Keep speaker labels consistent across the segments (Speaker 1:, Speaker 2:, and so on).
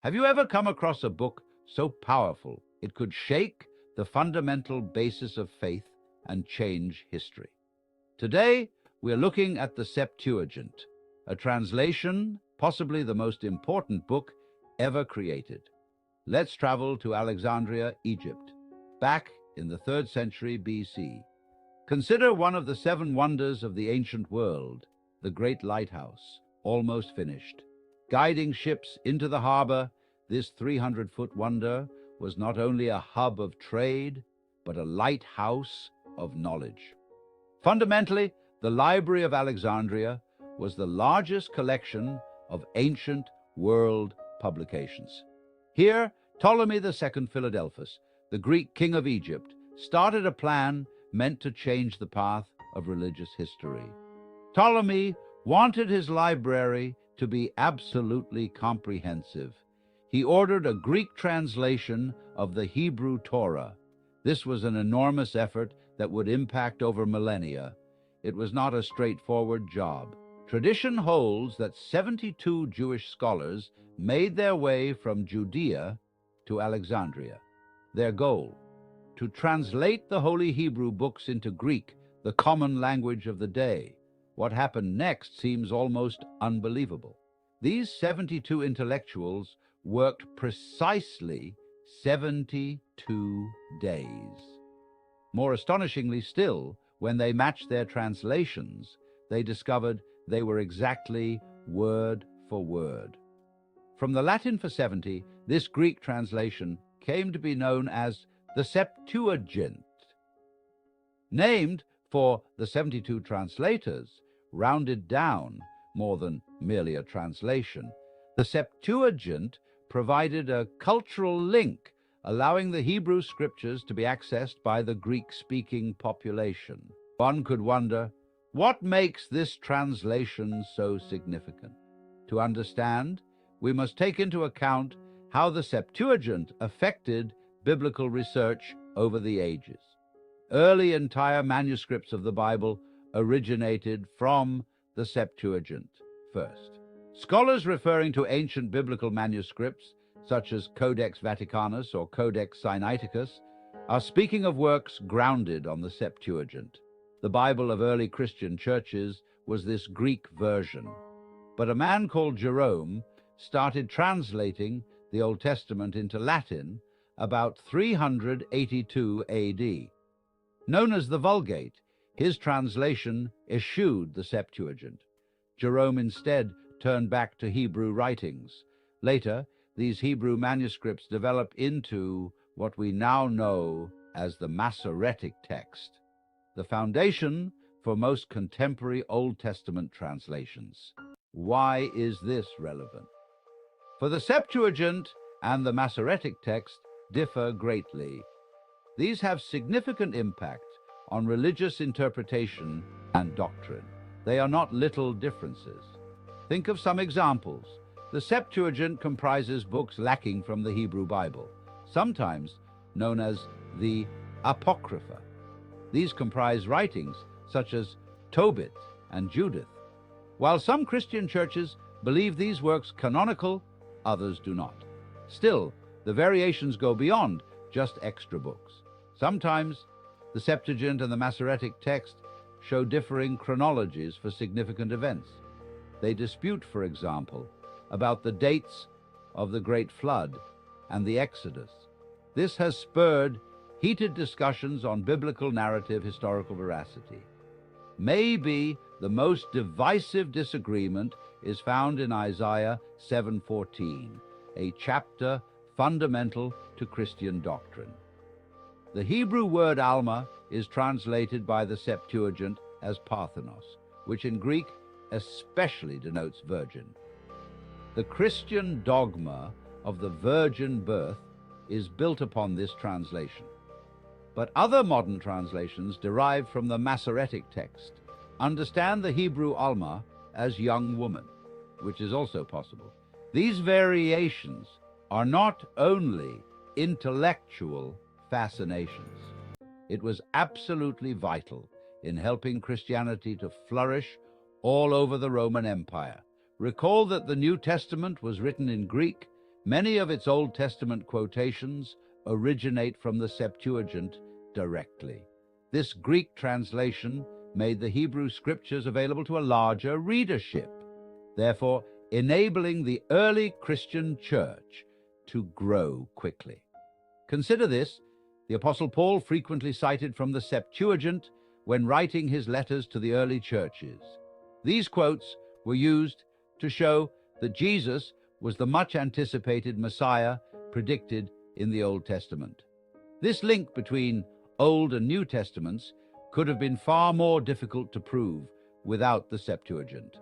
Speaker 1: Have you ever come across a book so powerful it could shake the fundamental basis of faith and change history? Today, we're looking at the Septuagint, a translation, possibly the most important book ever created. Let's travel to Alexandria, Egypt, back in the 3rd century BC. Consider one of the 7 wonders of the ancient world, the Great Lighthouse, almost finished. Guiding ships into the harbor, this 300-foot wonder was not only a hub of trade, but a lighthouse of knowledge. Fundamentally, the Library of Alexandria was the largest collection of ancient world publications. Here, Ptolemy II Philadelphus, the Greek king of Egypt, started a plan meant to change the path of religious history. Ptolemy wanted his library to be absolutely comprehensive. He ordered a Greek translation of the Hebrew Torah. This was an enormous effort that would impact over millennia. It was not a straightforward job. Tradition holds that 72 Jewish scholars made their way from Judea to Alexandria. Their goal: to translate the Holy Hebrew books into Greek, the common language of the day. What happened next seems almost unbelievable. These 72 intellectuals worked precisely 72 days. More astonishingly still, when they matched their translations, they discovered they were exactly word for word. From the Latin for 70, this Greek translation came to be known as the Septuagint. Named for the 72 translators, rounded down more than merely a translation, the Septuagint provided a cultural link, allowing the Hebrew scriptures to be accessed by the Greek-speaking population. One could wonder, what makes this translation so significant? To understand, we must take into account how the Septuagint affected biblical research over the ages. Early entire manuscripts of the Bible originated from the Septuagint first. Scholars referring to ancient biblical manuscripts, such as Codex Vaticanus or Codex Sinaiticus, are speaking of works grounded on the Septuagint. The Bible of early Christian churches was this Greek version. But a man called Jerome started translating the Old Testament into Latin about 382 AD. Known as the Vulgate, his translation eschewed the Septuagint. Jerome instead turned back to Hebrew writings. Later, these Hebrew manuscripts developed into what we now know as the Masoretic text, the foundation for most contemporary Old Testament translations. Why is this relevant? For the Septuagint and the Masoretic text differ greatly. These have significant impact on religious interpretation and doctrine. They are not little differences. Think of some examples. The Septuagint comprises books lacking from the Hebrew Bible, sometimes known as the Apocrypha. These comprise writings such as Tobit and Judith. While some Christian churches believe these works canonical, others do not. Still, the variations go beyond just extra books. Sometimes the Septuagint and the Masoretic text show differing chronologies for significant events. They dispute, for example, about the dates of the Great Flood and the Exodus. This has spurred heated discussions on biblical narrative historical veracity. Maybe the most divisive disagreement is found in Isaiah 7:14, a chapter fundamental to Christian doctrine. The Hebrew word Alma is translated by the Septuagint as Parthenos, which in Greek especially denotes virgin. The Christian dogma of the virgin birth is built upon this translation. But other modern translations derived from the Masoretic text understand the Hebrew Alma as young woman, which is also possible. These variations are not only intellectual fascinations. It was absolutely vital in helping Christianity to flourish all over the Roman Empire. Recall that the New Testament was written in Greek, Many of its Old Testament quotations originate from the Septuagint directly. This Greek translation made the Hebrew Scriptures available to a larger readership, therefore enabling the early Christian church to grow quickly. Consider this: the Apostle Paul frequently cited from the Septuagint when writing his letters to the early churches. These quotes were used to show that Jesus was the much-anticipated Messiah predicted in the Old Testament. This link between Old and New Testaments could have been far more difficult to prove without the Septuagint.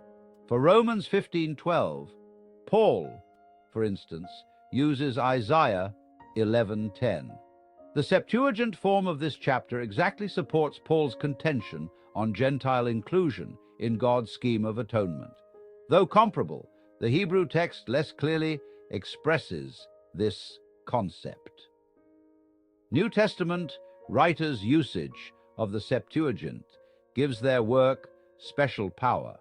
Speaker 1: For Romans 15:12, Paul, for instance, uses Isaiah 11:10. The Septuagint form of this chapter exactly supports Paul's contention on Gentile inclusion in God's scheme of atonement. Though comparable, the Hebrew text less clearly expresses this concept. New Testament writers' usage of the Septuagint gives their work special power.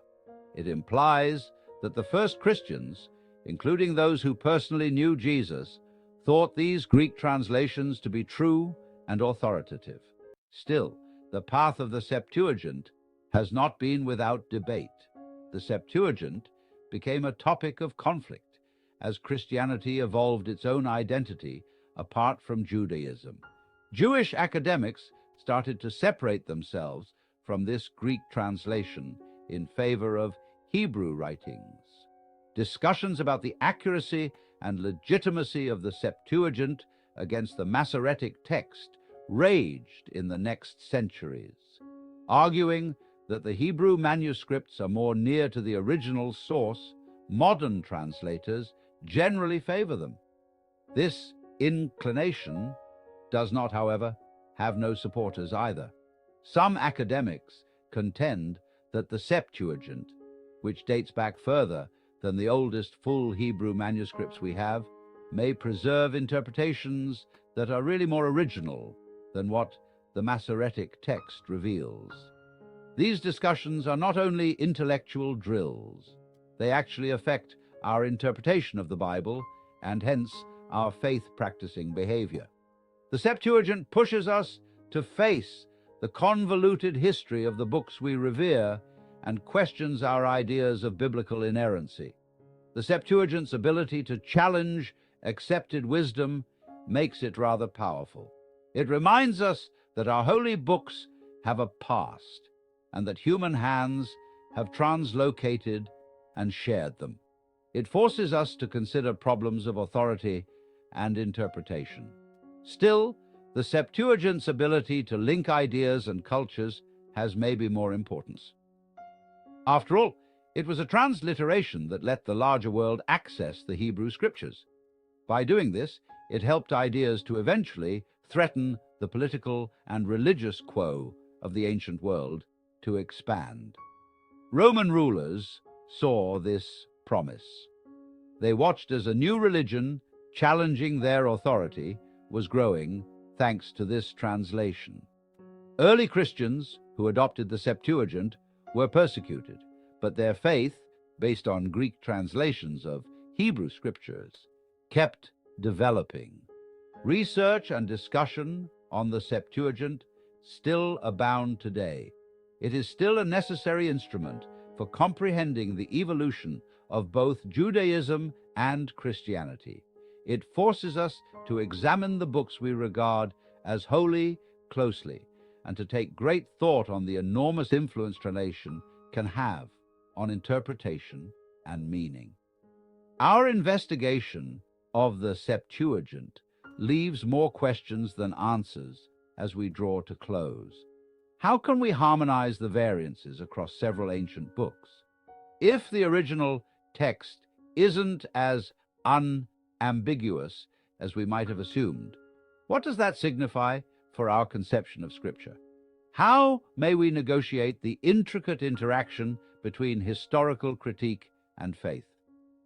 Speaker 1: It implies that the first Christians, including those who personally knew Jesus, thought these Greek translations to be true and authoritative. Still, the path of the Septuagint has not been without debate. The Septuagint became a topic of conflict as Christianity evolved its own identity apart from Judaism. Jewish academics started to separate themselves from this Greek translation in favor of Hebrew writings. Discussions about the accuracy and legitimacy of the Septuagint against the Masoretic text raged in the next centuries, arguing that the Hebrew manuscripts are more near to the original source. Modern translators generally favor them. This inclination does not, however, have no supporters either. Some academics contend that the Septuagint, which dates back further than the oldest full Hebrew manuscripts we have, may preserve interpretations that are really more original than what the Masoretic text reveals. These discussions are not only intellectual drills, they actually affect our interpretation of the Bible and hence our faith-practicing behavior. The Septuagint pushes us to face the convoluted history of the books we revere and questions our ideas of biblical inerrancy. The Septuagint's ability to challenge accepted wisdom makes it rather powerful. It reminds us that our holy books have a past and that human hands have translocated and shared them. It forces us to consider problems of authority and interpretation. Still, the Septuagint's ability to link ideas and cultures has maybe more importance. After all, it was a transliteration that let the larger world access the Hebrew Scriptures. By doing this, it helped ideas to eventually threaten the political and religious quo of the ancient world to expand. Roman rulers saw this promise. They watched as a new religion challenging their authority was growing thanks to this translation. Early Christians who adopted the Septuagint were persecuted, but their faith, based on Greek translations of Hebrew scriptures, kept developing. Research and discussion on the Septuagint still abound today. It is still a necessary instrument for comprehending the evolution of both Judaism and Christianity. It forces us to examine the books we regard as holy closely and to take great thought on the enormous influence translation can have on interpretation and meaning. Our investigation of the Septuagint leaves more questions than answers as we draw to close. How can we harmonize the variances across several ancient books? If the original text isn't as unambiguous as we might have assumed, what does that signify for our conception of Scripture? How may we negotiate the intricate interaction between historical critique and faith?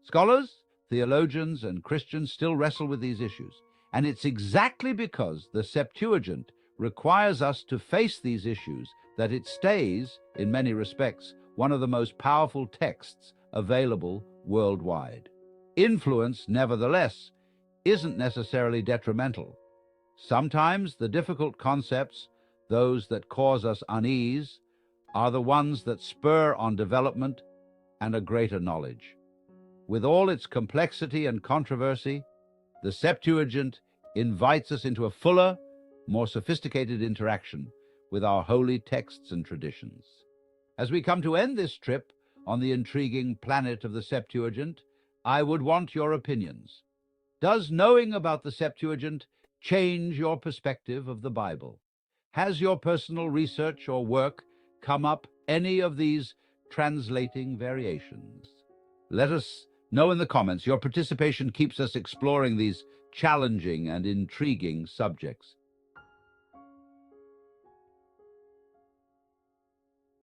Speaker 1: Scholars, theologians, and Christians still wrestle with these issues, and it's exactly because the Septuagint requires us to face these issues that it stays, in many respects, one of the most powerful texts available worldwide. Influence, nevertheless, isn't necessarily detrimental. Sometimes the difficult concepts, those that cause us unease, are the ones that spur on development and a greater knowledge. With all its complexity and controversy, the Septuagint invites us into a fuller, more sophisticated interaction with our holy texts and traditions. As we come to end this trip on the intriguing planet of the Septuagint, I would want your opinions. Does knowing about the Septuagint change your perspective of the Bible? Has your personal research or work come up any of these translating variations? Let us know in the comments. Your participation keeps us exploring these challenging and intriguing subjects.